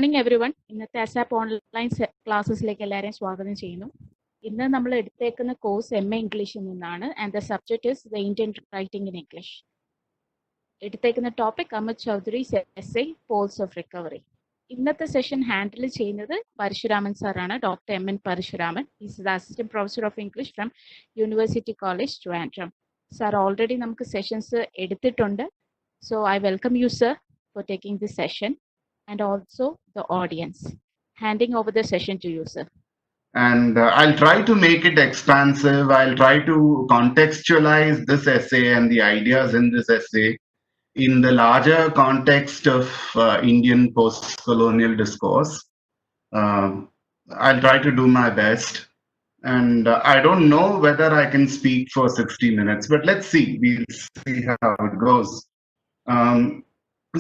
Morning every one. ഇന്നത്തെ ASAP online ക്ലാസ്സസിലേക്ക് എല്ലാവരെയും സ്വാഗതം ചെയ്യുന്നു. ഇന്ന് നമ്മൾ എടുത്തേക്കുന്ന കോഴ്സ് MA ഇംഗ്ലീഷിൽ നിന്നാണ്. And the subject is the Indian writing in English. എടുത്തേക്കുന്ന topic Amit Chaudhuri's essay poles of recovery. ഇന്നത്തെ സെഷൻ ഹാൻഡിൽ ചെയ്യുന്നത് പരശുരാമൻ സാറാണ്, doctor MN Parasuraman. Is the assistant professor of English from university college Trivandrum. Sir already നമുക്ക് sessions എടുത്തിട്ടുണ്ട്. So I welcome you sir for taking this session and also the audience. Handing over the session to you, sir. And I'll try to make it expansive. I'll try to contextualize this essay and the ideas in this essay in the larger context of Indian post-colonial discourse. I'll try to do my best. And I don't know whether I can speak for 60 minutes, but let's see. We'll see how it goes.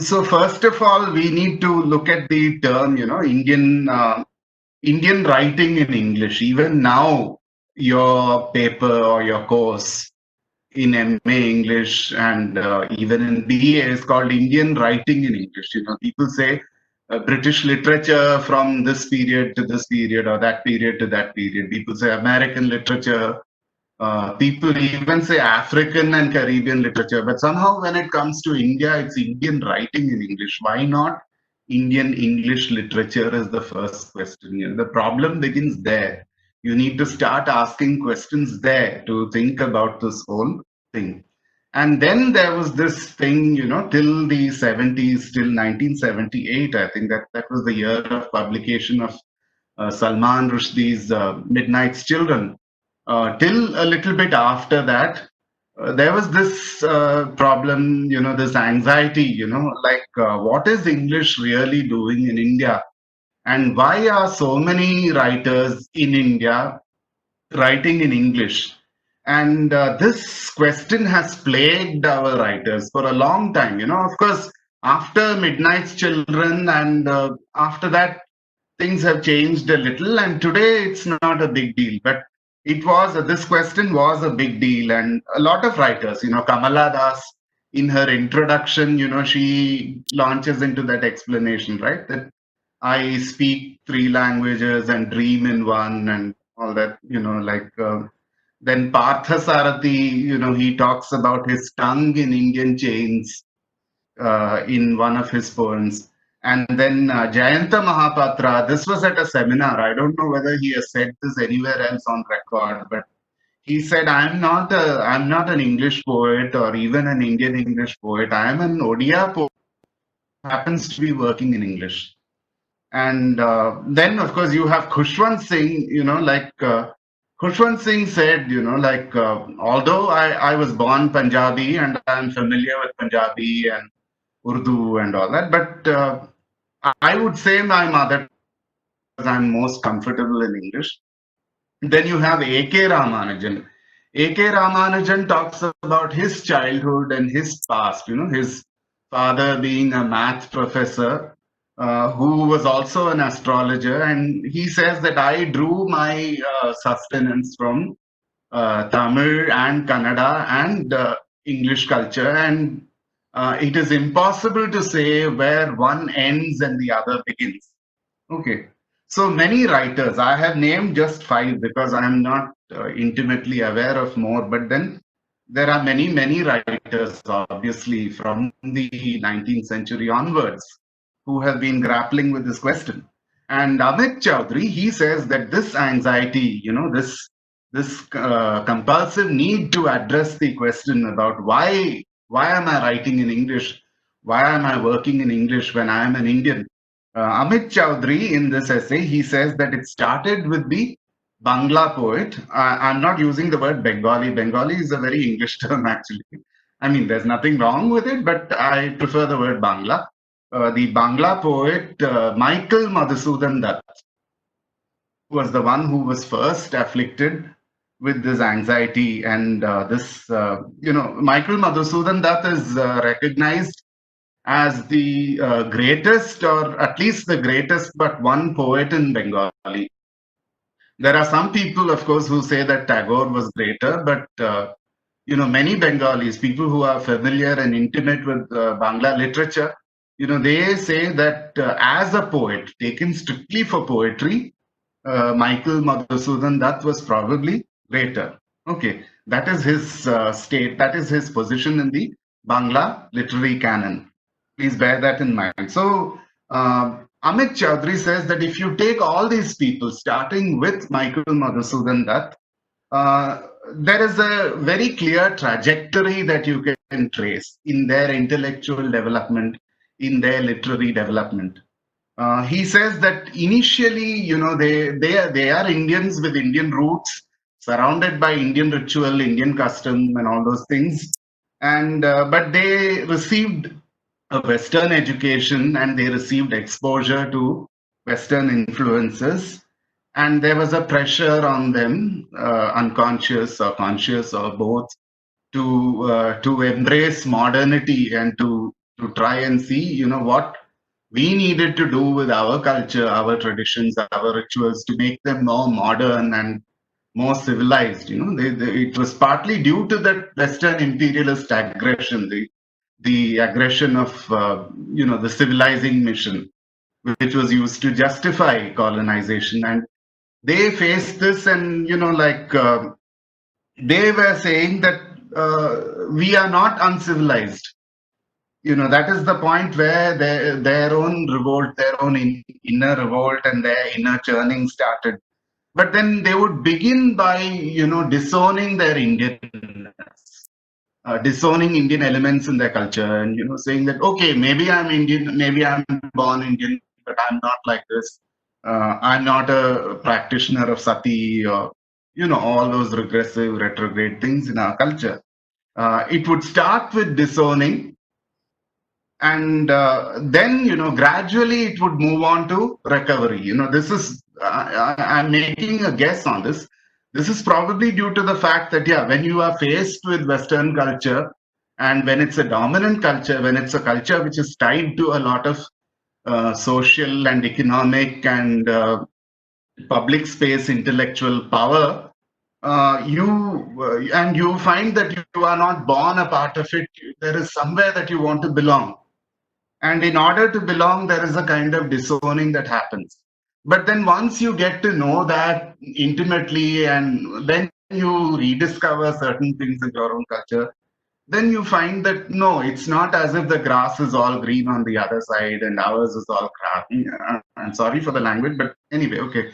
So first of all, we need to look at the term, Indian writing in English. Even now, your paper or your course in MA English and even in BA is called Indian writing in English. People say British literature from this period to this period or that period to that period. People say American literature. People even say African and Caribbean literature, but somehow when it comes to India, it's Indian writing in English. Why not Indian English literature is the first question. The problem begins there. You need to start asking questions there to think about this whole thing. And then there was this thing, till the 70s, till 1978, I think that was the year of publication of Salman Rushdie's Midnight's Children. Till a little bit after that, there was this problem, this anxiety, what is English really doing in India? And why are so many writers in India writing in English? And this question has plagued our writers for a long time. Of course, after Midnight's Children and after that, things have changed a little. And today it's not a big deal. But this question was a big deal, and a lot of writers, Kamala Das, in her introduction, she launches into that explanation, right? That I speak 3 languages and dream in one and all that, then Partha Sarathi, he talks about his tongue in Indian chains in one of his poems. And then Jayanta Mahapatra, this was at a seminar. I don't know whether he has said this anywhere else on record, but he said, I'm not an English poet or even an Indian English poet. I am an Odia poet who happens to be working in English. And then, of course, you have Khushwant Singh, Khushwant Singh said, although I was born Punjabi and I'm familiar with Punjabi and Urdu and all that, but I would say my mother, because I'm most comfortable in English. Then you have A.K. Ramanujan. A.K. Ramanujan talks about his childhood and his past, his father being a math professor who was also an astrologer. And he says that I drew my sustenance from Tamil and Kannada and English culture. And it is impossible to say where one ends and the other begins. Okay. So many writers, I have named just 5 because I am not intimately aware of more, but then there are many, many writers, obviously, from the 19th century onwards who have been grappling with this question. And Amit Chaudhary, he says that this anxiety, this compulsive need to address the question about why am I writing in English? Why am I working in English when I am an Indian? Amit Chaudhary, in this essay, he says that it started with the Bangla poet. I'm not using the word Bengali. Bengali is a very English term, actually. I mean, there's nothing wrong with it, but I prefer the word Bangla. The Bangla poet, Michael Madhusudan Dutt, was the one who was first afflicted with this anxiety and Michael Madhusudan Dutt is recognized as the greatest, or at least the greatest but one poet in Bengali. There are some people, of course, who say that Tagore was greater, but many Bengalis, people who are familiar and intimate with Bangla literature, they say that as a poet, taken strictly for poetry, Michael Madhusudan Dutt was probably greater. Okay, that is his that is his position in the Bangla literary canon. Please bear that in mind. So, Amit Chaudhary says that if you take all these people, starting with Michael Madhusudan Dutt, there is a very clear trajectory that you can trace in their intellectual development, in their literary development. He says that initially, they are Indians with Indian roots, surrounded by Indian ritual, Indian custom, and all those things. And but they received a Western education and they received exposure to Western influences. And there was a pressure on them, unconscious or conscious or both, to embrace modernity and to try and see, what we needed to do with our culture, our traditions, our rituals to make them more modern and more civilized. It was partly due to that Western imperialist aggression, the aggression of the civilizing mission, which was used to justify colonization, and they faced this, and they were saying that we are not uncivilized. That is the point where their own revolt, their own inner revolt and their inner churning started. But then they would begin by disowning their Indianness, disowning Indian elements in their culture, and saying that, okay, maybe I'm Indian, maybe I'm born Indian, but I'm not like this. I'm not a practitioner of sati, or all those regressive, retrograde things in our culture. It would start with disowning, and then gradually it would move on to recovery. This is I'm making a guess on this. This is probably due to the fact that, when you are faced with Western culture, and when it's a dominant culture, when it's a culture which is tied to a lot of social and economic and public space intellectual power, you find that you are not born a part of it. There is somewhere that you want to belong, and in order to belong, there is a kind of disowning that happens. But then once you get to know that intimately, and then you rediscover certain things in your own culture, then you find that no, it's not as if the grass is all green on the other side and ours is all crap. I'm sorry for the language, but anyway, okay.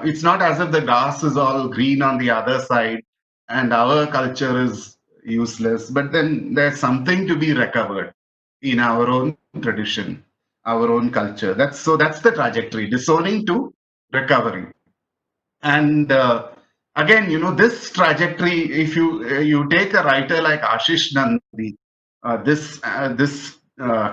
It's not as if the grass is all green on the other side and our culture is useless, but then there's something to be recovered in our own tradition, our own culture. That's the trajectory, disowning to recovery. And again, this trajectory, if you take a writer like Ashish Nandi, this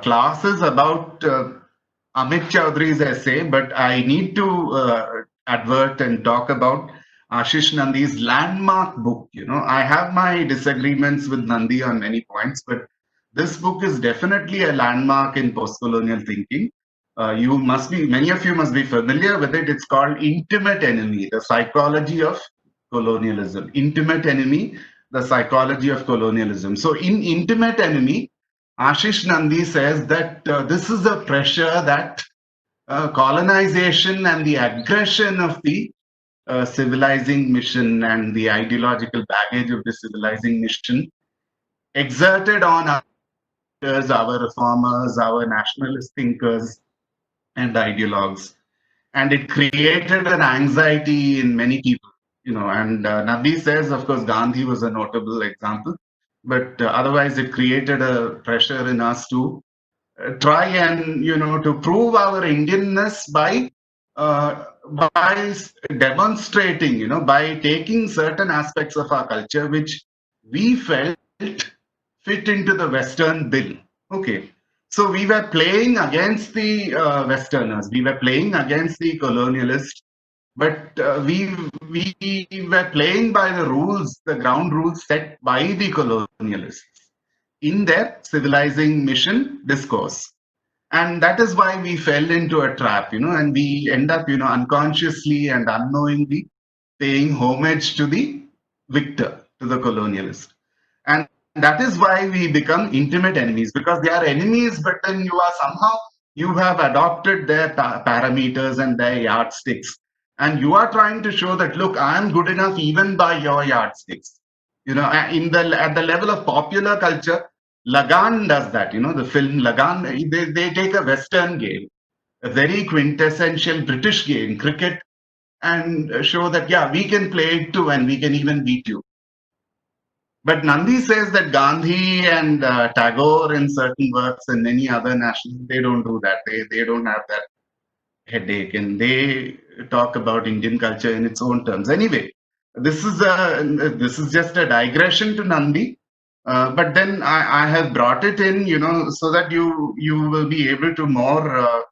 class is about Amit Chaudhary's essay, but I need to advert and talk about Ashish Nandi's landmark book. I have my disagreements with Nandi on many points, but this book is definitely a landmark in post-colonial thinking. Many of you must be familiar with it. It's called Intimate Enemy, the Psychology of Colonialism. Intimate Enemy, the Psychology of Colonialism. So in Intimate Enemy, Ashish Nandi says that this is a pressure that colonization and the aggression of the civilizing mission and the ideological baggage of the civilizing mission exerted on our reformers, our nationalist thinkers, and ideologues. And it created an anxiety in many people, and Nandi says, of course, Gandhi was a notable example, but otherwise it created a pressure in us to try and, to prove our Indianness by demonstrating, by taking certain aspects of our culture which we felt fit into the Western bill. Okay. So we were playing against the Westerners. We were playing against the colonialists, but we were playing by the rules, the ground rules set by the colonialists in their civilizing mission discourse. And that is why we fell into a trap, and we end up, unconsciously and unknowingly paying homage to the victor, to the colonialist. And that is why we become intimate enemies, because they are enemies, but then you have adopted their parameters and their yardsticks, and you are trying to show that, look, I am good enough even by your yardsticks. At the level of popular culture, Lagan does that. The film Lagan, they take a Western game, a very quintessential British game, cricket, and show that, yeah, we can play it too, and we can even beat you. But Nandi says that Gandhi and Tagore in certain works and many other nationalists, they don't do that. They don't have that headache, and they talk about Indian culture in its own terms. Anyway, this is just a digression to Nandi, but then I have brought it in, so that you will be able to more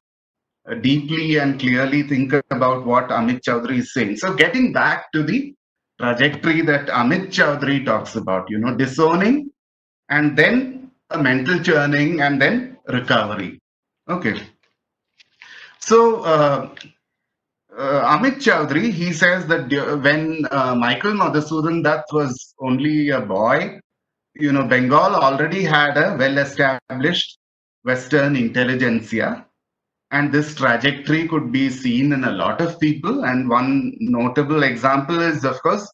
deeply and clearly think about what Amit Chaudhary is saying. So getting back to the trajectory that Amit Chaudhary talks about, disowning, and then a mental churning, and then recovery. Okay. So Amit Chaudhary, he says that when Michael Madhusudan Dutt was only a boy, Bengal already had a well-established Western intelligentsia. And this trajectory could be seen in a lot of people. And one notable example is, of course,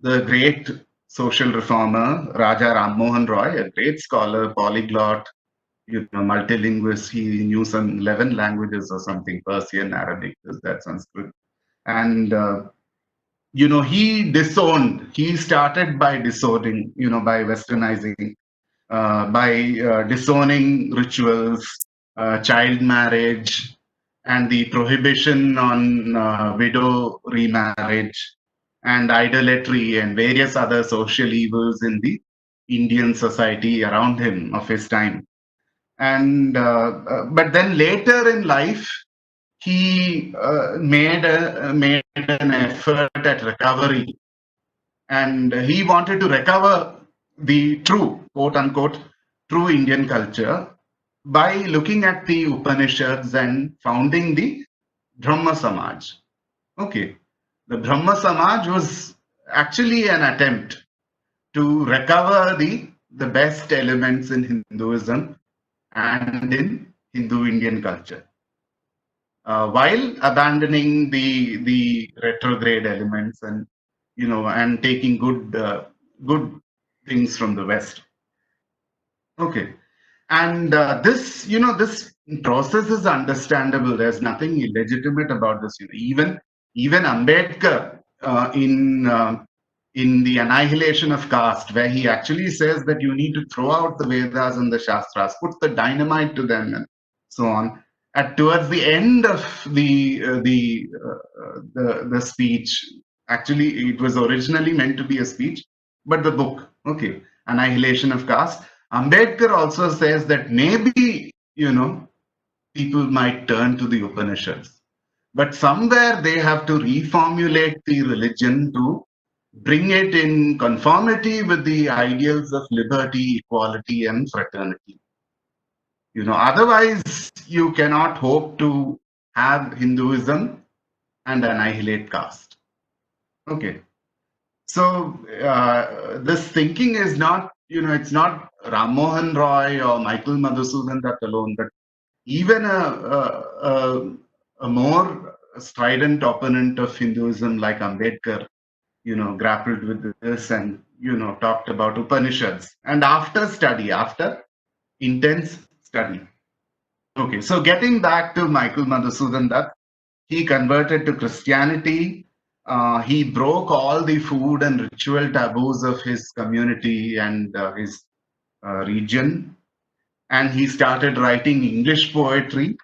the great social reformer, Raja Ram Mohan Roy, a great scholar, polyglot, multilingualist. He knew some 11 languages or something, Persian, Arabic, that Sanskrit. And, he started by disowning, by westernizing, by disowning rituals, child marriage, and the prohibition on widow remarriage, and idolatry, and various other social evils in the Indian society around him of his time. And but then later in life, he made an effort at recovery, and he wanted to recover the true, quote unquote, true Indian culture by looking at the Upanishads and founding the Brahma Samaj. Okay, the Brahma Samaj was actually an attempt to recover the best elements in Hinduism and in Hindu Indian culture, while abandoning the retrograde elements, and and taking good things from the West. Okay, and this process is understandable. There's nothing illegitimate about this. Even Ambedkar in the Annihilation of Caste, where he actually says that you need to throw out the Vedas and the Shastras, put the dynamite to them, and so on. Towards the end of the speech, actually, it was originally meant to be a speech, but the book, okay, Annihilation of Caste. Ambedkar also says that maybe, people might turn to the Upanishads, but somewhere they have to reformulate the religion to bring it in conformity with the ideals of liberty, equality, and fraternity. Otherwise you cannot hope to have Hinduism and annihilate caste. Okay. So this thinking is not, it's not Ram Mohan Roy or Michael Madhusudan Dutt alone, but even a more strident opponent of Hinduism like Ambedkar, grappled with this, and, talked about Upanishads. And after intense study. Okay, so getting back to Michael Madhusudan Dutt, he converted to Christianity. He broke all the food and ritual taboos of his community and his region, and he started writing English poetry.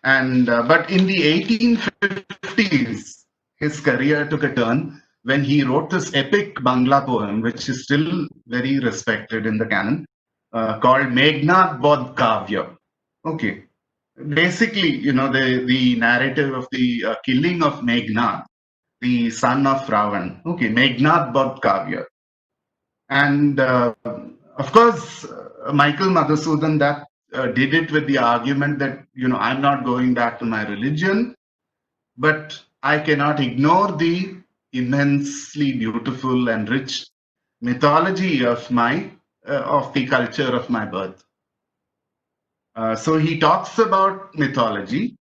And but in the 1850s, his career took a turn when he wrote this epic Bangla poem, which is still very respected in the canon, called Meghnad Bodh Kavya. Okay, basically, the narrative of the killing of Meghnad, the son of Ravan. Okay, Meghnad Bodh Kavya. And of course, Michael Madhusudan Dutt did it with the argument that, I'm not going back to my religion, but I cannot ignore the immensely beautiful and rich mythology of my of the culture of my birth. So he talks about mythology.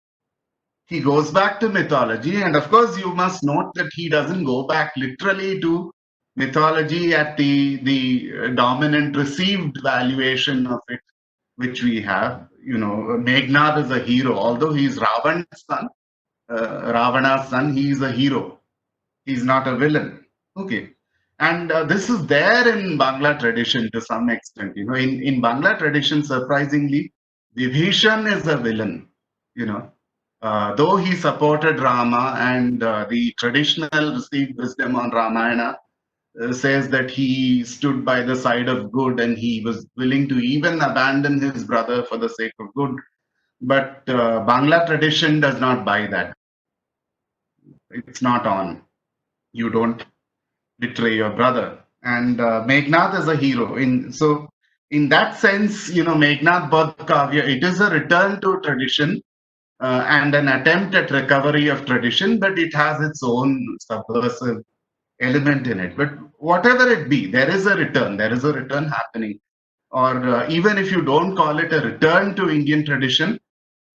He goes back to mythology, and of course, you must note that he doesn't go back literally to mythology at the dominant received valuation of it, which we have. Meghnad is a hero, although he's Ravana's son. He is a hero. He's not a villain. Okay. And this is there in Bangla tradition to some extent. In Bangla tradition, surprisingly, Vibhishan is a villain. Though he supported Rama, and the traditional received wisdom on Ramayana says that he stood by the side of good and he was willing to even abandon his brother for the sake of good. But Bangla tradition does not buy that. It's not on. You don't betray your brother. And Meghnad is a hero. In that sense, Meghnad Bodh Kavya, it is a return to tradition and an attempt at recovery of tradition, but it has its own subversive element in it. But whatever it be, there is a return happening. Or even if you don't call it a return to Indian tradition,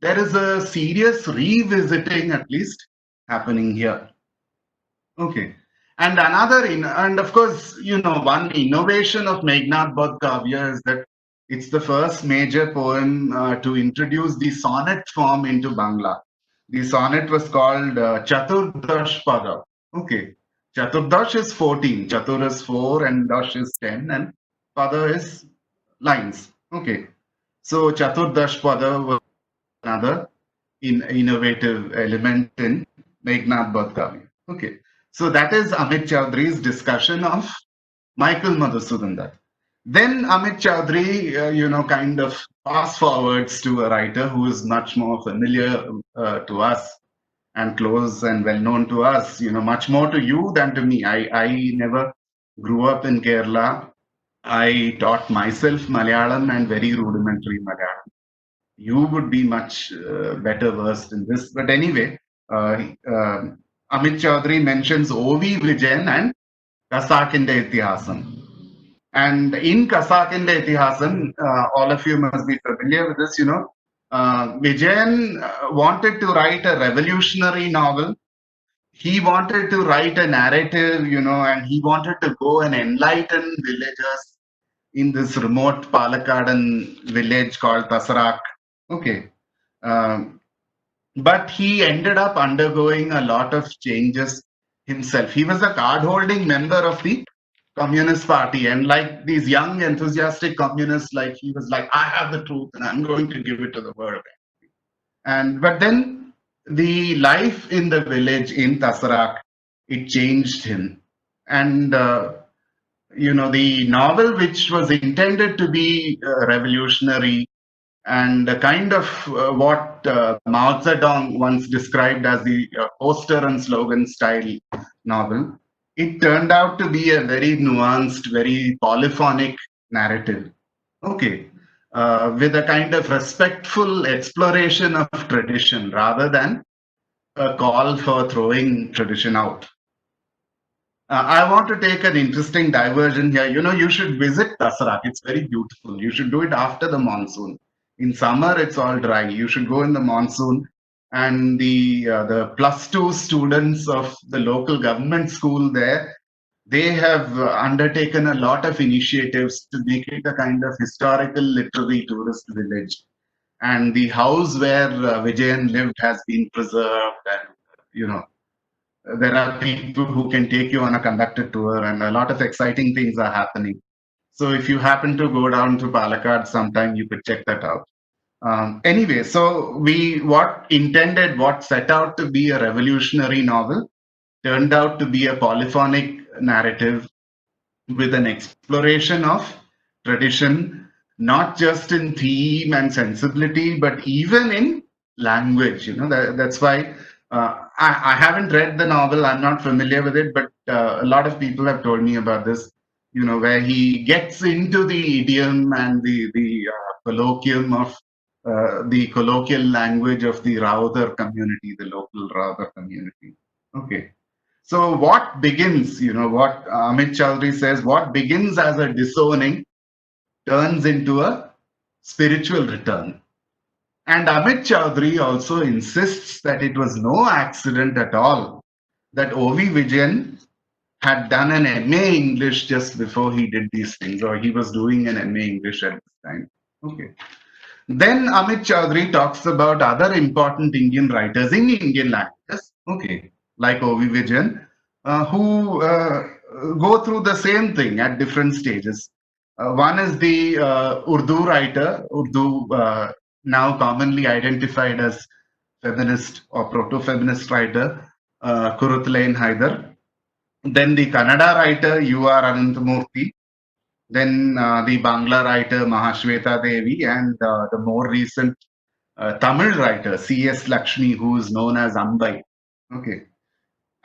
there is a serious revisiting, at least, happening here. Okay. And and of course, one innovation of Meghnad Bodh Kavya is that it's the first major poem to introduce the sonnet form into Bangla. The sonnet was called Chaturdash Pada. Okay. Chaturdash is 14. Chatur is 4 and Dash is 10 and Pada is lines. Okay. So Chaturdash Pada was another innovative element in Meghnad Bodh Kavya. Okay. So that is Amit Chaudhary's discussion of Michael Madhusudan Dutt. Then Amit Chaudhary, kind of fast forwards to a writer who is much more familiar to us and close and well known to us, much more to you than to me. I never grew up in Kerala. I taught myself Malayalam and very rudimentary Malayalam. You would be much better versed in this. But anyway, Amit Chaudhary mentions O.V. Vijayan and Kasakinde Itihasam. And in Kasakinde Itihasam, all of you must be familiar with this, Vijayan wanted to write a revolutionary novel. He wanted to write a narrative, and he wanted to go and enlighten villagers in this remote Palakkadan village called Tasarak. Okay. But he ended up undergoing a lot of changes himself. He was a card-holding member of the Communist Party, and like these young enthusiastic communists, he was like, I have the truth and I'm going to give it to the world. But then the life in the village in Tasarak, it changed him. And the novel, which was intended to be revolutionary and kind of what Mao Zedong once described as the poster and slogan style novel, it turned out to be a very nuanced, very polyphonic narrative. Okay. With a kind of respectful exploration of tradition rather than a call for throwing tradition out. I want to take an interesting diversion here. You should visit Tasarak. It's very beautiful. You should do it after the monsoon. In summer, it's all dry. You should go in the monsoon. And the +2 students of the local government school there, they have undertaken a lot of initiatives to make it a kind of historical literary tourist village. And the house where Vijayan lived has been preserved, and there are people who can take you on a conducted tour, and a lot of exciting things are happening. So if you happen to go down to Palakkad sometime, you could check that out. Anyway, so what set out to be a revolutionary novel turned out to be a polyphonic narrative with an exploration of tradition, not just in theme and sensibility, but even in language. That's why I haven't read the novel. I'm not familiar with it, but a lot of people have told me about this. Where he gets into the idiom and the colloquium of the colloquial language of the Raudar community, the local Raudar community. Okay. So what begins, what Amit Chaudhary says, what begins as a disowning turns into a spiritual return. And Amit Chaudhary also insists that it was no accident at all that O.V. Vijayan had done an MA English just before he did these things, or he was doing an MA English at this time. Okay. Then Amit Chaudhary talks about other important Indian writers in Indian languages, okay, like O.V. Vijayan, who go through the same thing at different stages. One is the Urdu writer, Urdu now commonly identified as feminist or proto-feminist writer, Kuruttalain Haidar. Then the Kannada writer, U.R. Ananthamurthy. Then the Bangla writer, Mahashweta Devi, and the more recent Tamil writer, C.S. Lakshmi, who is known as Ambai. Okay.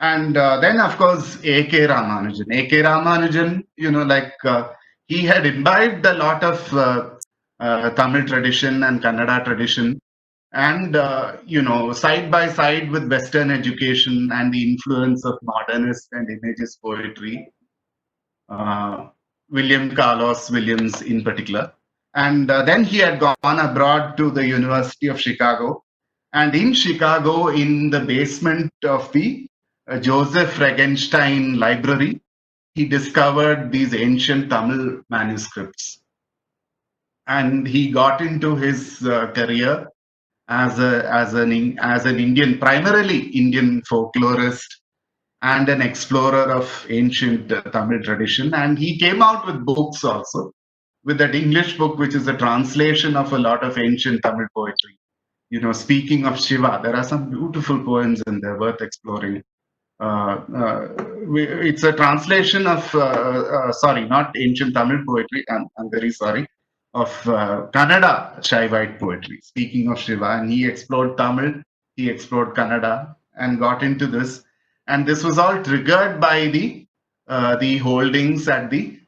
And then, of course, A.K. Ramanujan. A.K. Ramanujan, he had imbibed a lot of Tamil tradition and Kannada tradition. And, side by side with Western education and the influence of modernist and imagist poetry, William Carlos Williams in particular. And then he had gone abroad to the University of Chicago. And in Chicago, in the basement of the Joseph Regenstein Library, he discovered these ancient Tamil manuscripts. And he got into his career as an Indian, primarily Indian folklorist and an explorer of ancient Tamil tradition. And he came out with books also, with that English book, which is a translation of a lot of ancient Tamil poetry. Speaking of Shiva, there are some beautiful poems in there worth exploring. It's a translation of, sorry, not ancient Tamil poetry, I'm very sorry, of Kannada Shaivite poetry, speaking of Shiva. And he explored Tamil, he explored Kannada, and got into this. And this was all triggered by the holdings at the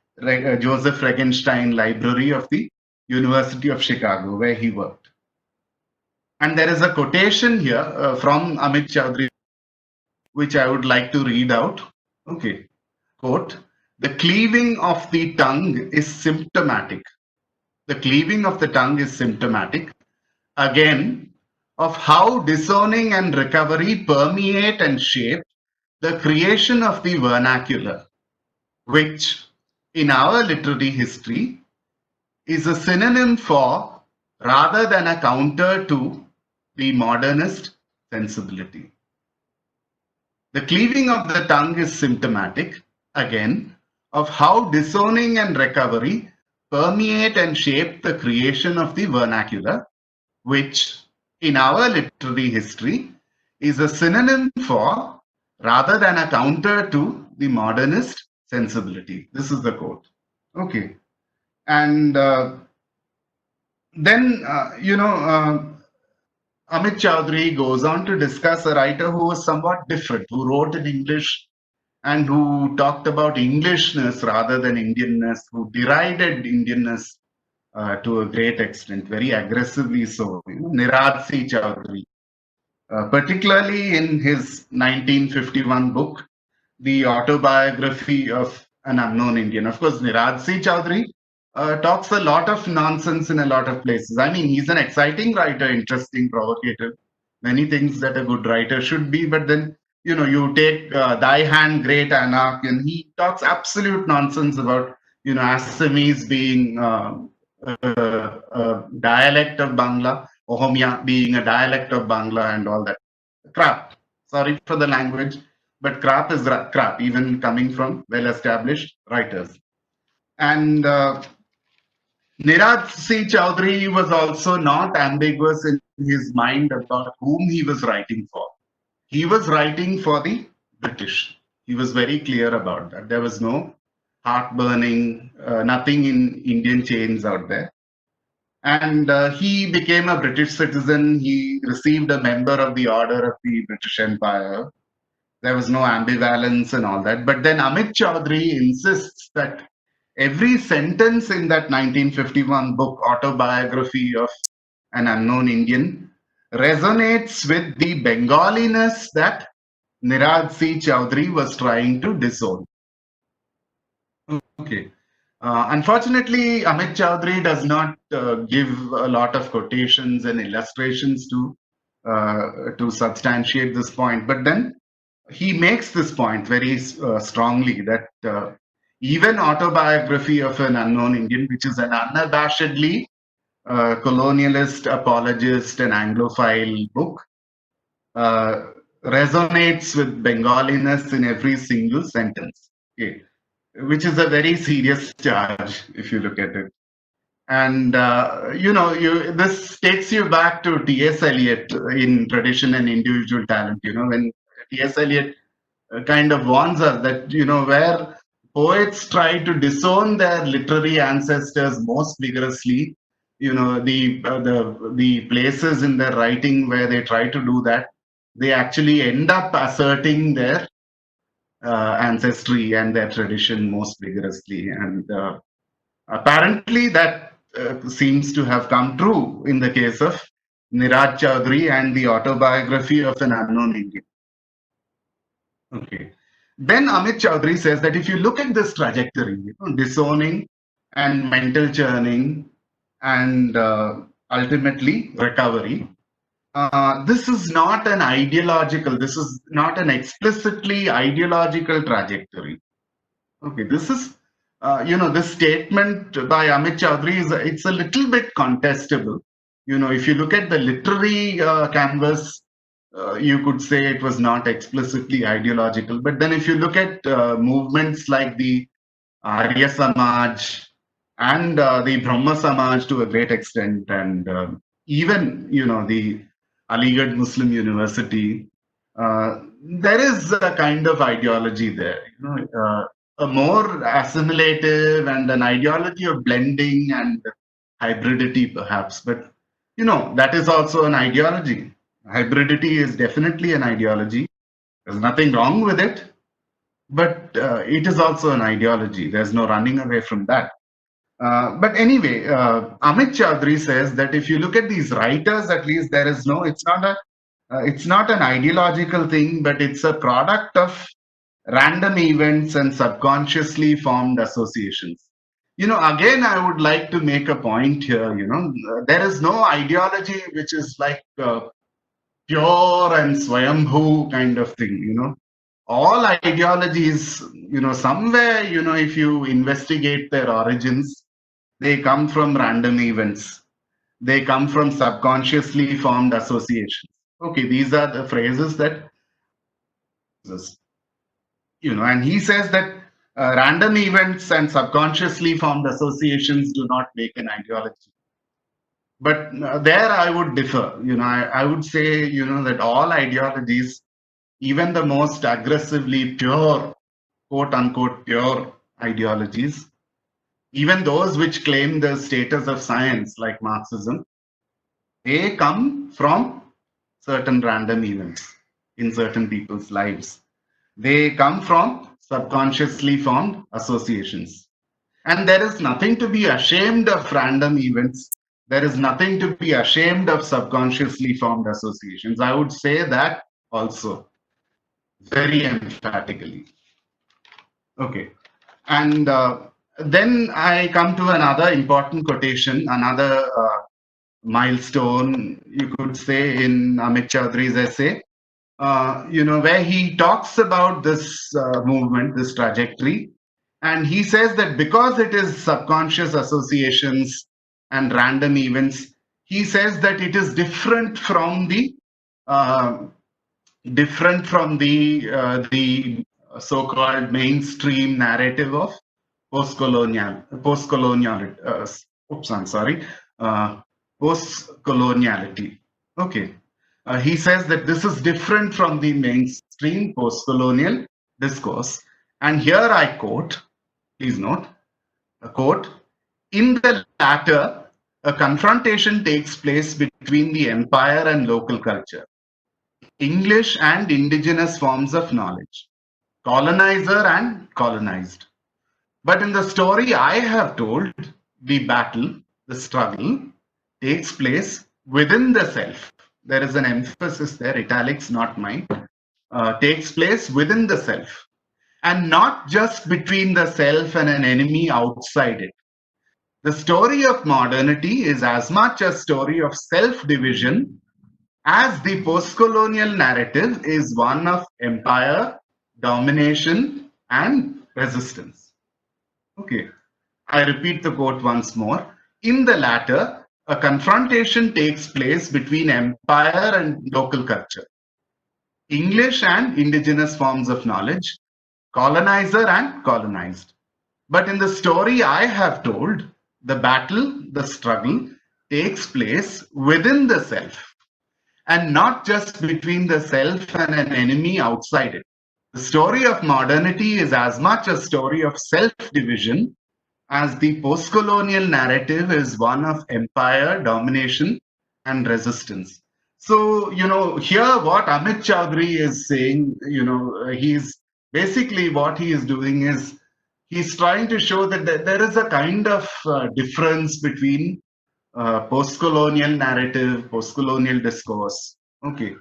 Joseph Regenstein Library of the University of Chicago, where he worked. And there is a quotation here from Amit Chaudhary, which I would like to read out. Okay. Quote, "The cleaving of the tongue is symptomatic. The cleaving of the tongue is symptomatic, again, of how disowning and recovery permeate and shape the creation of the vernacular, which in our literary history is a synonym for, rather than a counter to, the modernist sensibility. The cleaving of the tongue is symptomatic, again, of how disowning and recovery permeate and shape the creation of the vernacular, which in our literary history is a synonym for, rather than a counter to, the modernist sensibility." This is the quote. Okay. And then, Amit Chaudhary goes on to discuss a writer who was somewhat different, who wrote in English and who talked about Englishness rather than Indianness, who derided Indianness to a great extent, very aggressively so. Nirad C. Chaudhary, particularly in his 1951 book, The Autobiography of an Unknown Indian. Of course, Nirad C. Chaudhary talks a lot of nonsense in a lot of places. I mean, he's an exciting writer, interesting, provocative, many things that a good writer should be. But then, you take Thy Hand, Great Anarch, and he talks absolute nonsense about, Assamese being a dialect of Bangla, Ohomia being a dialect of Bangla, and all that crap. Sorry for the language, but crap is crap, even coming from well-established writers. And Nirad C. Chaudhary was also not ambiguous in his mind about whom he was writing for. He was writing for the British. He was very clear about that. There was no heartburning, nothing in Indian chains out there. And he became a British citizen. He received a member of the Order of the British Empire. There was no ambivalence and all that. But then Amit Chaudhary insists that every sentence in that 1951 book, Autobiography of an Unknown Indian, resonates with the Bengaliness that Nirad C. Chaudhary was trying to disown. Okay. Unfortunately, Amit Chaudhary does not give a lot of quotations and illustrations to substantiate this point. But then he makes this point very strongly that even Autobiography of an Unknown Indian, which is an unabashedly colonialist, apologist, and Anglophile book, resonates with Bengaliness in every single sentence. Okay, which is a very serious charge if you look at it. And this takes you back to T.S. Eliot in Tradition and Individual Talent. When T.S. Eliot kind of warns us that where poets try to disown their literary ancestors most vigorously, the places in their writing where they try to do that, they actually end up asserting their ancestry and their tradition most vigorously. And apparently that seems to have come true in the case of Niraj Chaudhary and the Autobiography of an Unknown Indian. Okay. Then Amit Chaudhary says that if you look at this trajectory, disowning and mental churning and ultimately recovery, this is not an explicitly ideological trajectory. Okay, this is, this statement by Amit Chaudhary it's a little bit contestable. If you look at the literary canvas, you could say it was not explicitly ideological. But then if you look at movements like the Arya Samaj and the Brahma Samaj to a great extent, and even, the Aligarh Muslim University, there is a kind of ideology there, a more assimilative and an ideology of blending and hybridity, perhaps. But, that is also an ideology. Hybridity is definitely an ideology. There's nothing wrong with it, but it is also an ideology. There's no running away from that. But anyway, Amit Chaudhary says that if you look at these writers, at least it's not an ideological thing, but it's a product of random events and subconsciously formed associations. Again, I would like to make a point here. There is no ideology which is like pure and swayambhu kind of thing. All ideologies, somewhere, if you investigate their origins, they come from random events. They come from subconsciously formed associations. Okay, these are the phrases that, and he says that random events and subconsciously formed associations do not make an ideology. But there I would differ. I would say, that all ideologies, even the most aggressively pure, quote unquote, pure ideologies, even those which claim the status of science, like Marxism, they come from certain random events in certain people's lives. They come from subconsciously formed associations. And there is nothing to be ashamed of random events. There is nothing to be ashamed of subconsciously formed associations. I would say that also very emphatically. Okay. And then I come to another important quotation, another milestone, you could say, in Amit Chaudhary's essay, where he talks about this movement, this trajectory. And he says that because it is subconscious associations and random events, he says that it is different from the so-called mainstream narrative of post-coloniality. Okay. He says that this is different from the mainstream post-colonial discourse. And here I quote, please note, a quote, in the latter, a confrontation takes place between the empire and local culture, English and indigenous forms of knowledge, colonizer and colonized. But in the story I have told, the battle, the struggle, takes place within the self. There is an emphasis there, italics, not mine. Takes place within the self. and not just between the self and an enemy outside it. The story of modernity is as much a story of self-division as the post-colonial narrative is one of empire, domination, and resistance. Okay, I repeat the quote once more. In the latter, a confrontation takes place between empire and local culture, English and indigenous forms of knowledge, colonizer and colonized. But in the story I have told, the battle, the struggle takes place within the self and not just between the self and an enemy outside it. The story of modernity is as much a story of self division as the post colonial narrative is one of empire, domination, and resistance. So, here what Amit Chaudhary is saying, he's basically what he is doing is he's trying to show that there is a kind of difference between post-colonial narrative, post-colonial discourse, okay,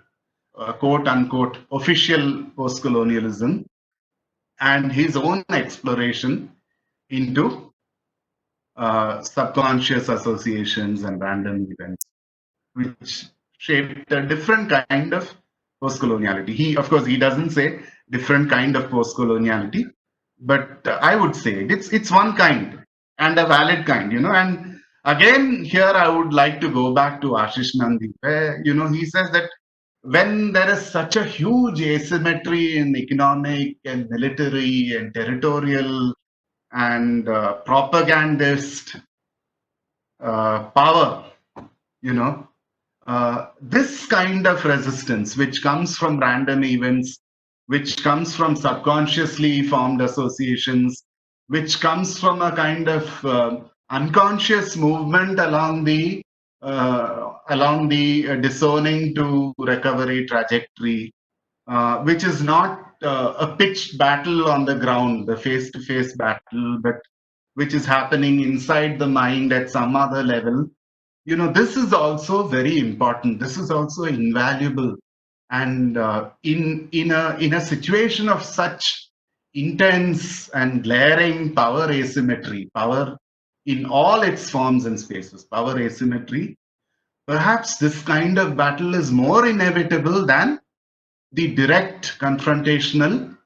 quote unquote, official post-colonialism, and his own exploration into subconscious associations and random events, which shaped a different kind of post-coloniality. Of course, he doesn't say different kind of post-coloniality, but I would say it's one kind and a valid kind, and again, here I would like to go back to Ashish Nandi, where, he says that when there is such a huge asymmetry in economic and military and territorial and propagandist power, this kind of resistance, which comes from random events, which comes from subconsciously formed associations, which comes from a kind of unconscious movement along the disowning to recovery trajectory, which is not a pitched battle on the ground, the face-to-face battle, but which is happening inside the mind at some other level. This is also very important. This is also invaluable. And in a situation of such intense and glaring power asymmetry, power in all its forms and spaces, power asymmetry, perhaps this kind of battle is more inevitable than the direct confrontational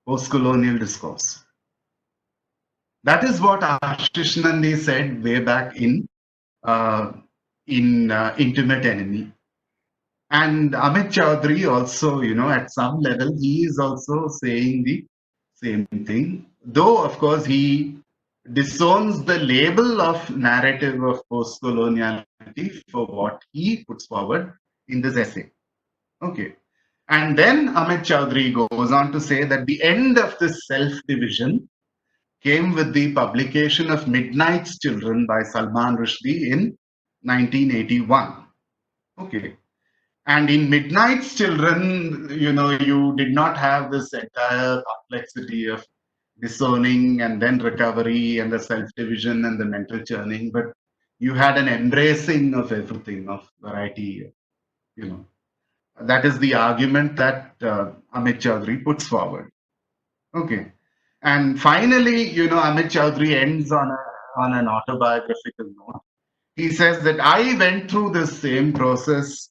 post-colonial discourse. That is what Ashish Nandi said way back in Intimate Enemy. And Amit Chaudhary also, at some level, he is also saying the same thing. Though, of course, he disowns the label of narrative of post-coloniality for what he puts forward in this essay. Okay. And then Amit Chaudhary goes on to say that the end of this self-division came with the publication of Midnight's Children by Salman Rushdie in 1981. Okay. And in Midnight's Children, you did not have this entire complexity of disowning and then recovery and the self-division and the mental churning, but you had an embracing of everything, of variety, That is the argument that Amit Chaudhary puts forward. Okay. And finally, Amit Chaudhary ends on an autobiographical note. He says that I went through the same process,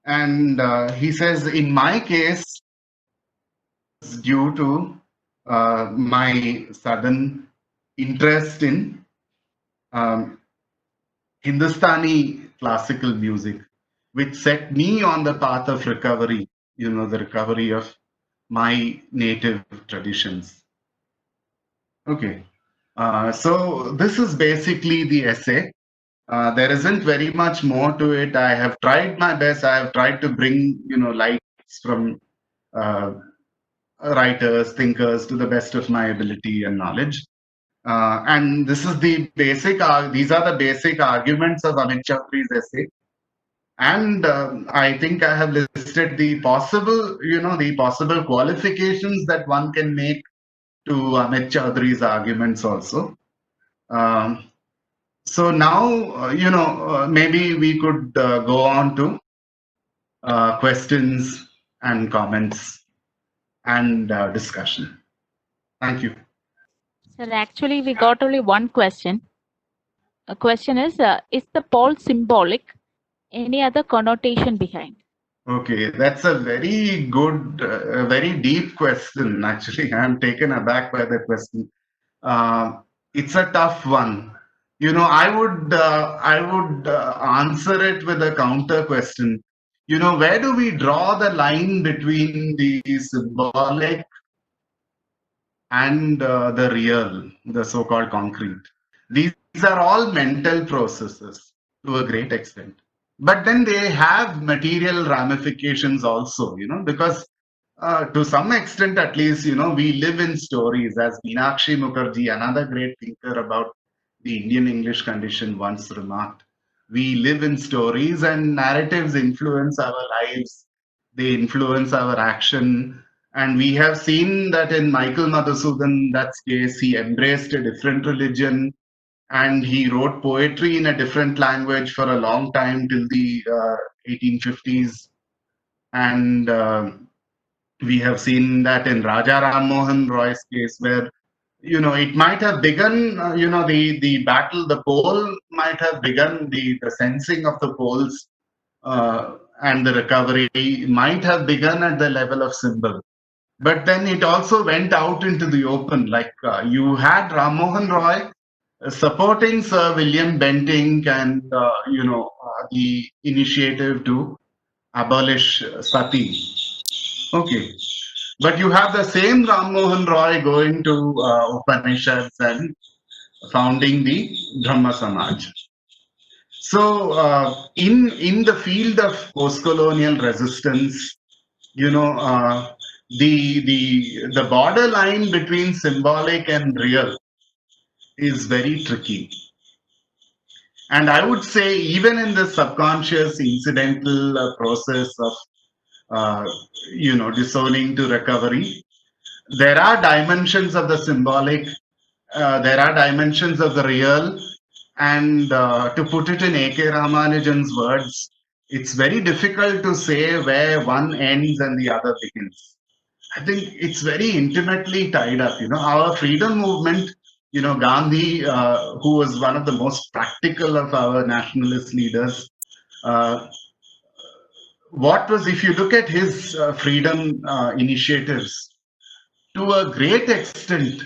and he says, in my case, it's due to my sudden interest in Hindustani classical music, which set me on the path of recovery, the recovery of my native traditions. Okay. So this is basically the essay. There isn't very much more to it. I have tried my best. I have tried to bring, lights from writers, thinkers to the best of my ability and knowledge. And this is the basic. These are the basic arguments of Amit Chaudhary's essay. And I think I have listed the possible, the possible qualifications that one can make to Amit Chaudhary's arguments also. So now, maybe we could go on to questions and comments and discussion. Thank you. Sir, actually, we got only one question. A question is the pole symbolic? Any other connotation behind? Okay, that's a very good, very deep question. Actually, I'm taken aback by the question. It's a tough one. You know, I would answer it with a counter question. You know, where do we draw the line between the symbolic and the real, the so-called concrete? These are all mental processes to a great extent. But then they have material ramifications also, you know, because to some extent at least, you know, we live in stories, as Meenakshi Mukherjee, another great thinker about the Indian English condition, once remarked. We live in stories, and narratives influence our lives, they influence our action. And we have seen that in Michael Madhusudan, that's case, he embraced a different religion, and he wrote poetry in a different language for a long time till the 1850s. And we have seen that in Raja Ram Mohan Roy's case, where, you know, it might have begun, you know, the battle, the pole might have begun, the sensing of the poles and the recovery might have begun at the level of symbol. But then it also went out into the open. Like you had Ram Mohan Roy supporting Sir William Bentinck and the initiative to abolish sati. Okay, but you have the same Ram Mohan Roy going to Upanishads and founding the Brahma Samaj. So in the field of post-colonial resistance, you know, the borderline between symbolic and real is very tricky. And I would say, even in the subconscious, incidental process of, disowning to recovery, there are dimensions of the symbolic, there are dimensions of the real. And to put it in A.K. Ramanujan's words, it's very difficult to say where one ends and the other begins. I think it's very intimately tied up. You know, our freedom movement, you know, Gandhi, who was one of the most practical of our nationalist leaders, uh, if you look at his freedom initiatives, to a great extent,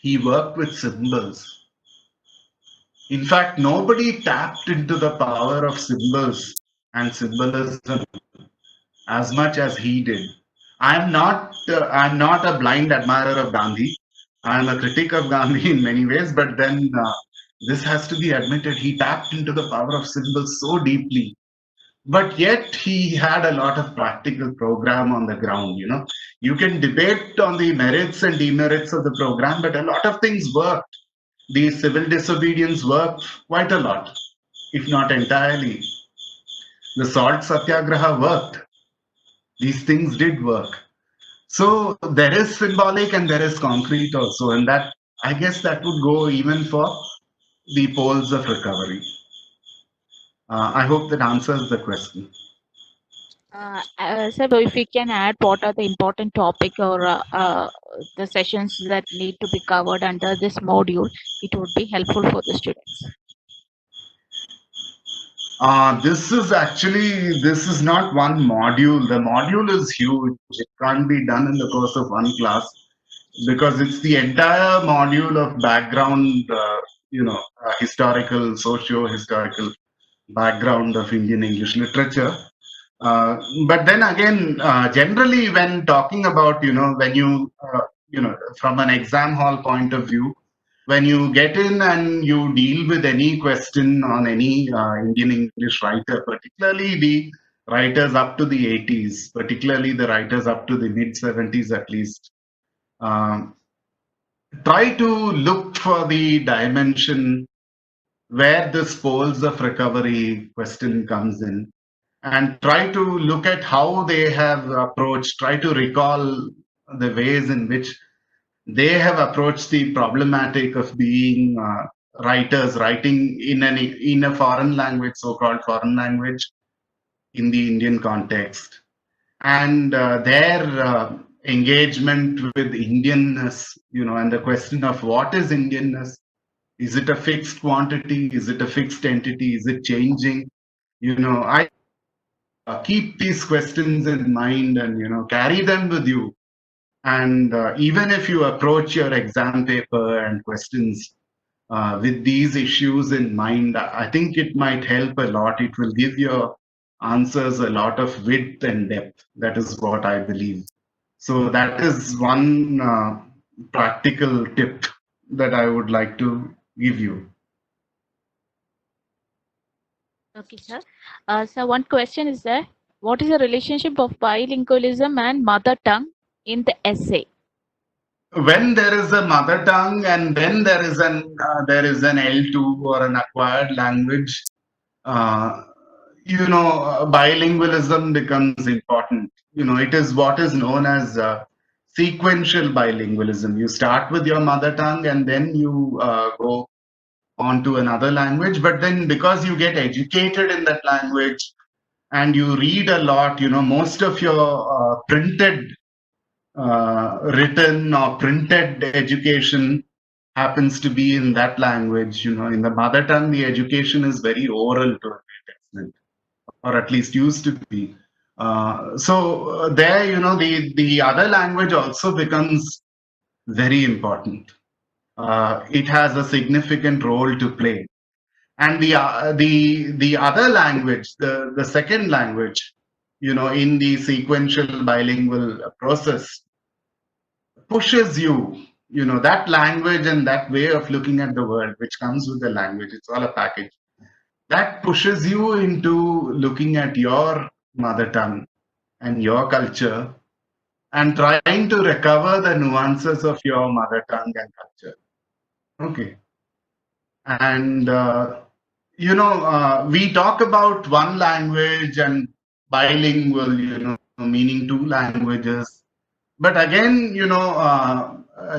he worked with symbols. In fact, nobody tapped into the power of symbols and symbolism as much as he did. I'm not a blind admirer of Gandhi. I'm a critic of Gandhi in many ways, but then this has to be admitted. He tapped into the power of symbols so deeply, but yet he had a lot of practical program on the ground. You know, you can debate on the merits and demerits of the program, but a lot of things worked. The civil disobedience worked quite a lot, if not entirely. The salt satyagraha worked. These things did work. So there is symbolic and there is concrete also, and that, I guess, that would go even for the poles of recovery. I hope that answers the question. Sir, if we can add what are the important topic or the sessions that need to be covered under this module, it would be helpful for the students. This is not one module. The module is huge. It can't be done in the course of one class, because it's the entire module of background, historical, socio-historical background of Indian English literature. But then again, generally, when talking about, from an exam hall point of view, when you get in and you deal with any question on any Indian English writer, particularly the writers up to the 80s, particularly the writers up to the mid 70s at least, try to look for the dimension where this poles of recovery question comes in, and try to look at how they have approached, try to recall the ways in which they have approached the problematic of being writers writing in a foreign language, so-called foreign language, in the Indian context, and their engagement with Indianness, and the question of what is Indianness? Is it a fixed quantity? Is it a fixed entity? Is it changing? I keep these questions in mind and, carry them with you. And even if you approach your exam paper and questions with these issues in mind, I think it might help a lot. It will give your answers a lot of width and depth. That is what I believe. So that is one practical tip that I would like to give you. Okay, sir. So one question is there. What is the relationship of bilingualism and mother tongue in the essay? When there is a mother tongue and then there is an L2 or an acquired language, bilingualism becomes important. It is what is known as sequential bilingualism. You start with your mother tongue and then you go on to another language. But then because you get educated in that language and you read a lot, most of your printed, written or printed education happens to be in that language. In the mother tongue, the education is very oral to a great extent, or at least used to be. So there, the other language also becomes very important. It has a significant role to play, and the other language, the second language, in the sequential bilingual process, pushes you. That language and that way of looking at the world, which comes with the language. It's all a package that pushes you into looking at your mother tongue and your culture and trying to recover the nuances of your mother tongue and culture. Okay. And, we talk about one language and bilingual, meaning two languages. But again,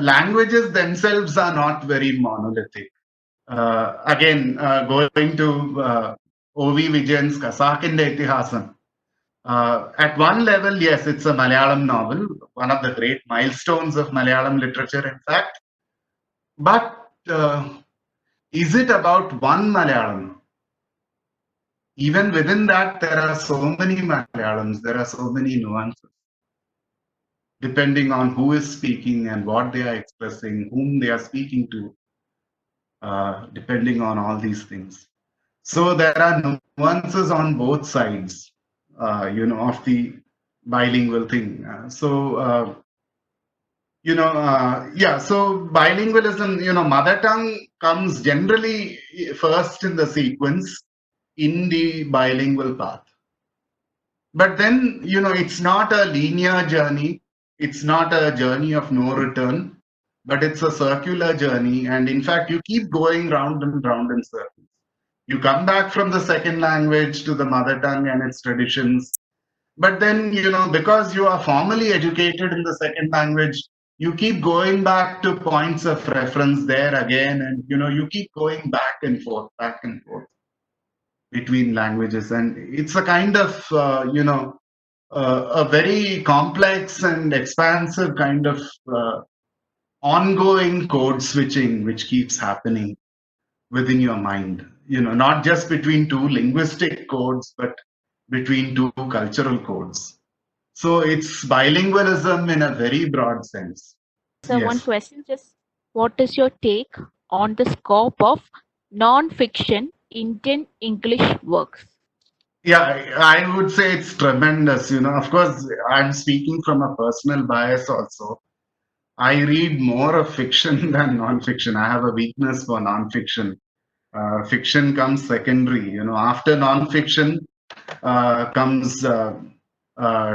languages themselves are not very monolithic. Again, going to O.V. Vijayan's Kasakinte Itihasam. At one level, yes, it's a Malayalam novel, one of the great milestones of Malayalam literature, in fact. But is it about one Malayalam? Even within that, there are so many Malayalams, there are so many nuances, depending on who is speaking and what they are expressing, whom they are speaking to, depending on all these things. So there are nuances on both sides, of the bilingual thing. So bilingualism, mother tongue comes generally first in the sequence in the bilingual path. But then, it's not a linear journey. It's not a journey of no return, but it's a circular journey. And in fact, you keep going round and round in circles. You come back from the second language to the mother tongue and its traditions. But then, because you are formally educated in the second language, you keep going back to points of reference there again. And, you keep going back and forth between languages. And it's a kind of, a very complex and expansive kind of ongoing code switching which keeps happening within your mind, not just between two linguistic codes, but between two cultural codes. So it's bilingualism in a very broad sense. So one Yes. question is, what is your take on the scope of non-fiction Indian English works? Yeah, I would say it's tremendous. Of course, I'm speaking from a personal bias also. I read more of fiction than non-fiction. I have a weakness for non-fiction. Fiction comes secondary. After non-fiction comes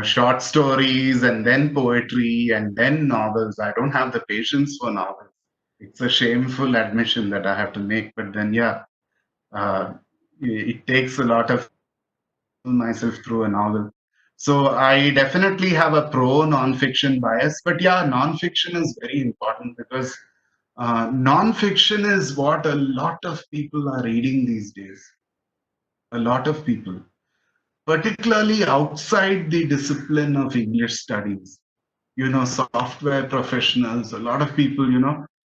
short stories and then poetry and then novels. I don't have the patience for novels. It's a shameful admission that I have to make. But then, yeah, it takes a lot of myself through a novel. So I definitely have a pro non-fiction bias. But yeah, non-fiction is very important because non-fiction is what a lot of people are reading these days. A lot of people, particularly outside the discipline of English studies. software professionals, a lot of people,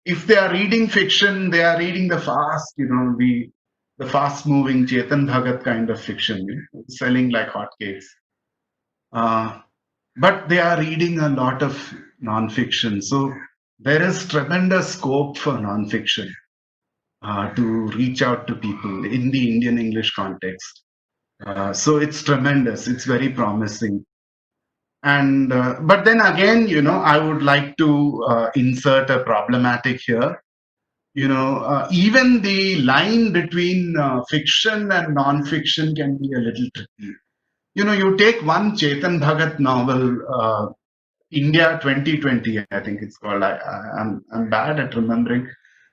if they are reading fiction, they are reading the fast, the fast moving Chetan Bhagat kind of fiction, selling like hotcakes. But they are reading a lot of non-fiction. So there is tremendous scope for non-fiction to reach out to people in the Indian English context. So it's tremendous. It's very promising. And but then again, I would like to insert a problematic here. Even the line between fiction and non-fiction can be a little tricky. You take one Chetan Bhagat novel, India 2020, I think it's called. I'm bad at remembering,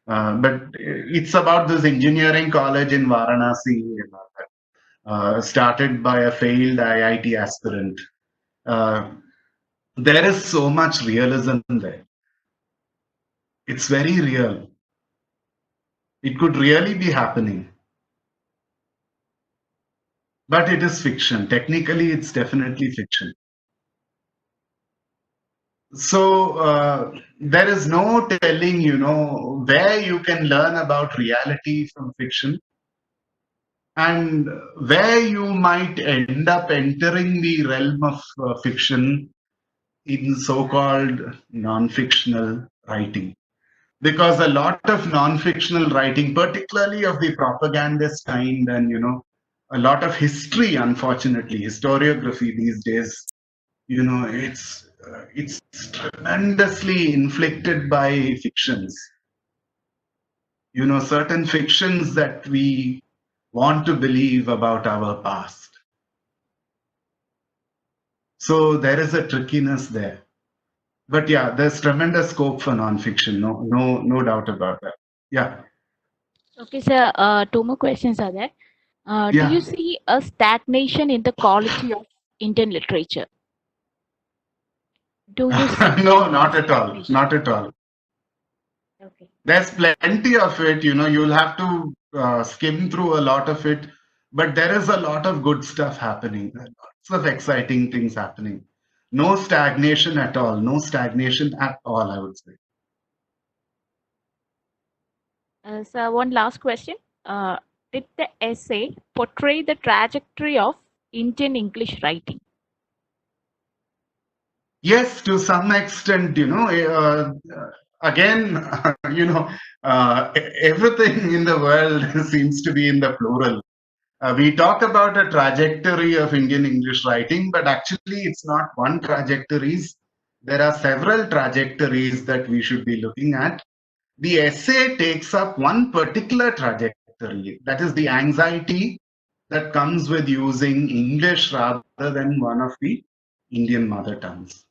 but it's about this engineering college in Varanasi, started by a failed IIT aspirant. There is so much realism there. It's very real. It could really be happening. But it is fiction. Technically, it's definitely fiction. So there is no telling, where you can learn about reality from fiction and where you might end up entering the realm of fiction in so-called non-fictional writing. Because a lot of non-fictional writing, particularly of the propagandist kind, and a lot of history, unfortunately, historiography these days, it's tremendously inflicted by fictions. Certain fictions that we want to believe about our past. So there is a trickiness there. But yeah, there's tremendous scope for non-fiction. No doubt about that. Yeah. Okay, sir. Two more questions are there. Do Yeah. you see a stagnation in the quality of Indian literature? Do you see No, not at all. stagnation? Not at all. Okay. There's plenty of it. You'll have to skim through a lot of it, but there is a lot of good stuff happening. There are lots of exciting things happening. No stagnation at all. No stagnation at all, I would say. So one last question. Did the essay portray the trajectory of Indian English writing? Yes, to some extent, again, everything in the world seems to be in the plural. We talk about a trajectory of Indian English writing, but actually it's not one trajectories. There are several trajectories that we should be looking at. The essay takes up one particular trajectory, that is the anxiety that comes with using English rather than one of the Indian mother tongues.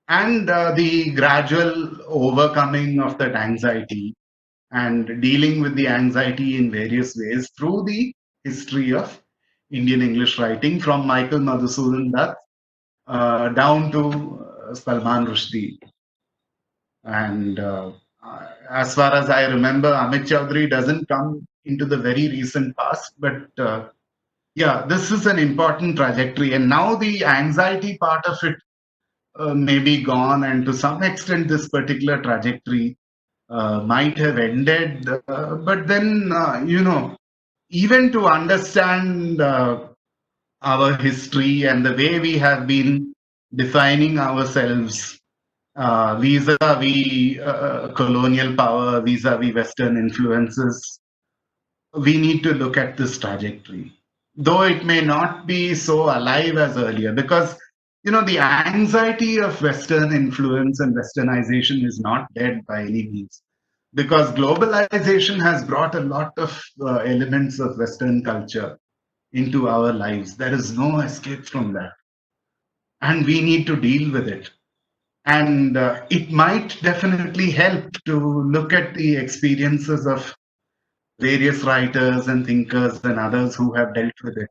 And the gradual overcoming of that anxiety and dealing with the anxiety in various ways through the history of Indian English writing from Michael Madhusudan Dutt down to Salman Rushdie. And as far as I remember, Amit Chaudhary doesn't come into the very recent past, but yeah, this is an important trajectory. And now the anxiety part of it may be gone, and to some extent, this particular trajectory might have ended. But then, even to understand our history and the way we have been defining ourselves vis-a-vis colonial power, vis-a-vis Western influences, we need to look at this trajectory. Though it may not be so alive as earlier, because the anxiety of Western influence and Westernization is not dead by any means, because globalization has brought a lot of elements of Western culture into our lives. There is no escape from that. And we need to deal with it. And it might definitely help to look at the experiences of various writers and thinkers and others who have dealt with it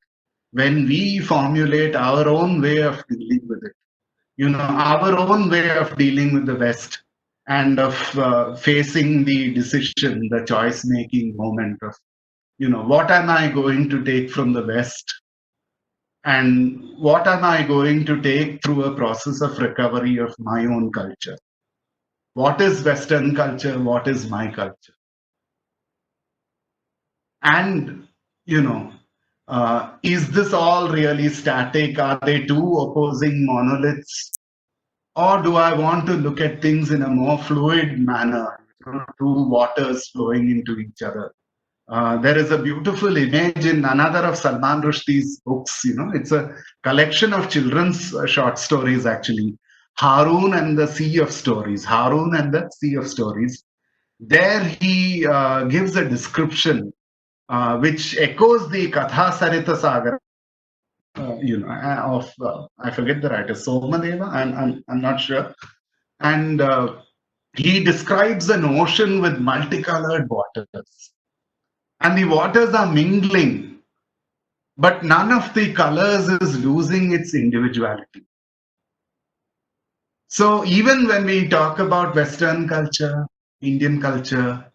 when we formulate our own way of dealing with it, our own way of dealing with the West and of facing the decision, the choice making moment of, what am I going to take from the West And what am I going to take through a process of recovery of my own culture? What is Western culture? What is my culture? And, is this all really static? Are they two opposing monoliths? Or do I want to look at things in a more fluid manner, two waters flowing into each other? There is a beautiful image in another of Salman Rushdie's books. It's a collection of children's short stories, actually. Harun and the Sea of Stories. Harun and the Sea of Stories. There he gives a description which echoes the Katha Sarita Sagar, of I forget the writer, Somadeva. I'm not sure. And he describes an ocean with multicolored waters. And the waters are mingling, but none of the colors is losing its individuality. So even when we talk about Western culture, Indian culture,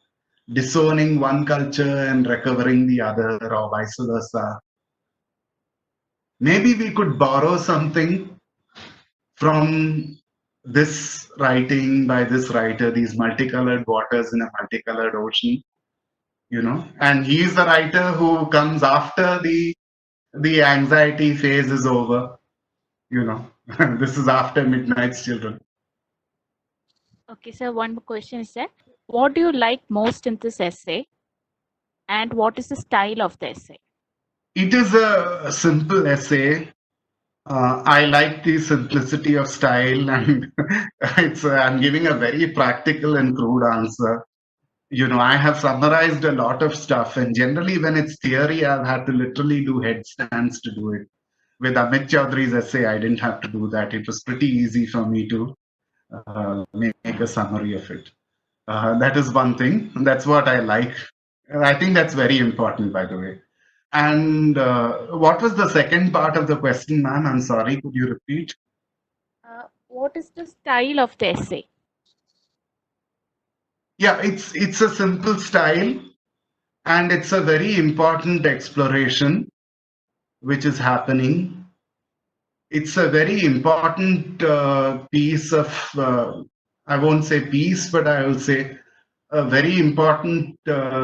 disowning one culture and recovering the other, or vice versa, maybe we could borrow something from this writing by this writer, these multicolored waters in a multicolored ocean, and he's the writer who comes after the anxiety phase is over. This is after Midnight's Children. Okay, so one more question is that what do you like most in this essay, and what is the style of the essay? It is a simple essay. I like the simplicity of style, and I'm giving a very practical and crude answer. I have summarized a lot of stuff, and generally when it's theory, I've had to literally do headstands to do it. With Amit Chaudhary's essay, I didn't have to do that. It was pretty easy for me to make a summary of it. That is one thing. That's what I like. I think that's very important, by the way. And what was the second part of the question, ma'am? I'm sorry. Could you repeat? What is the style of the essay? Yeah, it's a simple style, and it's a very important exploration which is happening. It's a very important piece of, I won't say piece, but I will say a very important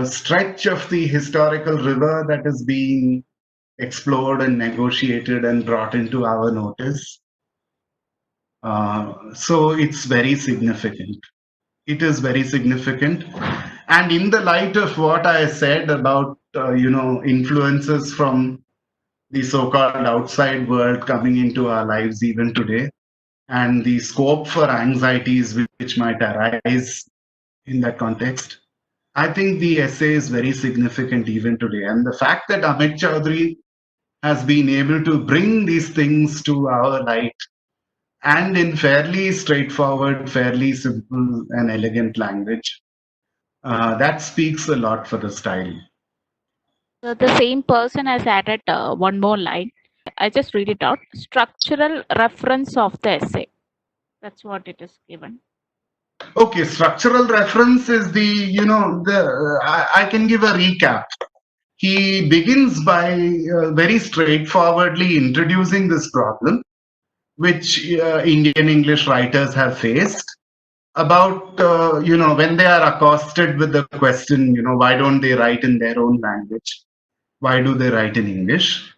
stretch of the historical river that is being explored and negotiated and brought into our notice. So it's very significant. It is very significant. And in the light of what I said about, influences from the so-called outside world coming into our lives even today, and the scope for anxieties which might arise in that context, I think the essay is very significant even today. And the fact that Amit Chaudhary has been able to bring these things to our light, and in fairly straightforward, fairly simple and elegant language, that speaks a lot for the style. So the same person has added one more line. I just read it out. Structural reference of the essay. That's what it is given. Okay, structural reference is I can give a recap. He begins by very straightforwardly introducing this problem, which Indian English writers have faced, about, when they are accosted with the question, why don't they write in their own language? Why do they write in English?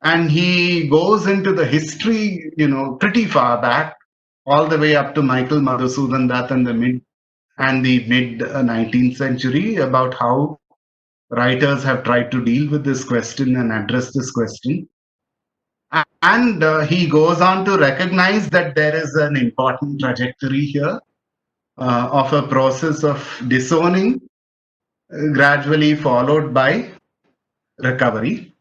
And he goes into the history, pretty far back, all the way up to Michael Madhusudan Dutt and the mid 19th century, about how writers have tried to deal with this question and address this question. And he goes on to recognize that there is an important trajectory here of a process of disowning, gradually followed by recovery.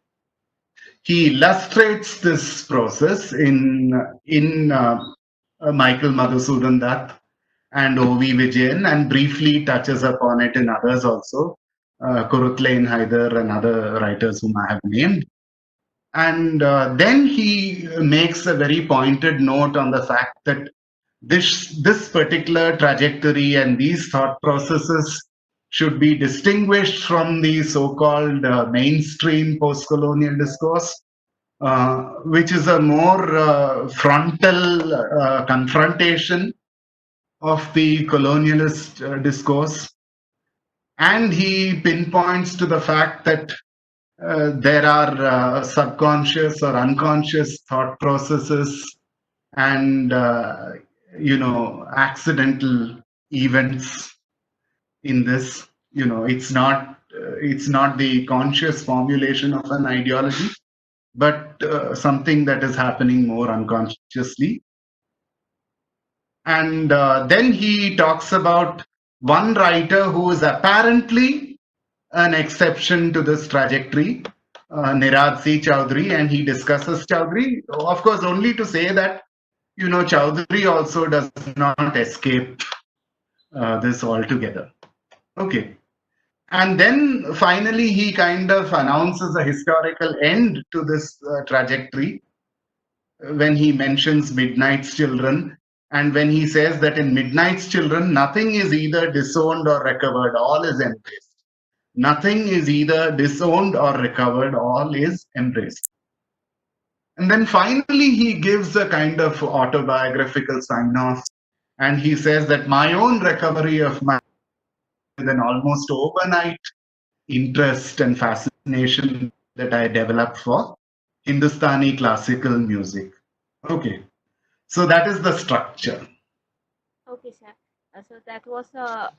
He illustrates this process in Michael Madhusudan Dutt and O.V. Vijayan, and briefly touches upon it in others also, Kuruttlain Haidar and other writers whom I have named. And then he makes a very pointed note on the fact that this particular trajectory and these thought processes should be distinguished from the so-called mainstream post-colonial discourse, which is a more frontal confrontation of the colonialist discourse. And he pinpoints to the fact that there are subconscious or unconscious thought processes and accidental events in this. It's not the conscious formulation of an ideology, but something that is happening more unconsciously. And then he talks about one writer who is apparently an exception to this trajectory, Nirad C. Chowdhury, and he discusses Chowdhury, of course, only to say that, Chowdhury also does not escape this altogether. Okay. And then finally, he kind of announces a historical end to this trajectory when he mentions Midnight's Children, and when he says that in Midnight's Children, nothing is either disowned or recovered, all is embraced. Nothing is either disowned or recovered, all is embraced. And then finally, he gives a kind of autobiographical sign off, and he says that my own recovery of my with an almost overnight interest and fascination that I developed for Hindustani classical music. Okay, so that is the structure. Okay, sir. So that was a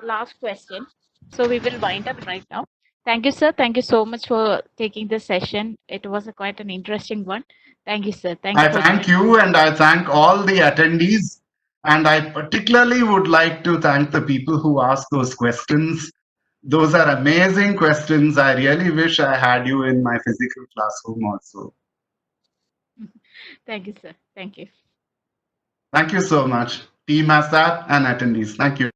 last question. So we will wind up right now. Thank you, sir. Thank you so much for taking this session. It was quite an interesting one. Thank you, sir. Thank you I for thank joining. you and I thank all the attendees. And I particularly would like to thank the people who asked those questions. Those are amazing questions. I really wish I had you in my physical classroom also. Thank you, sir. Thank you. Thank you so much, Team ASAP and attendees. Thank you.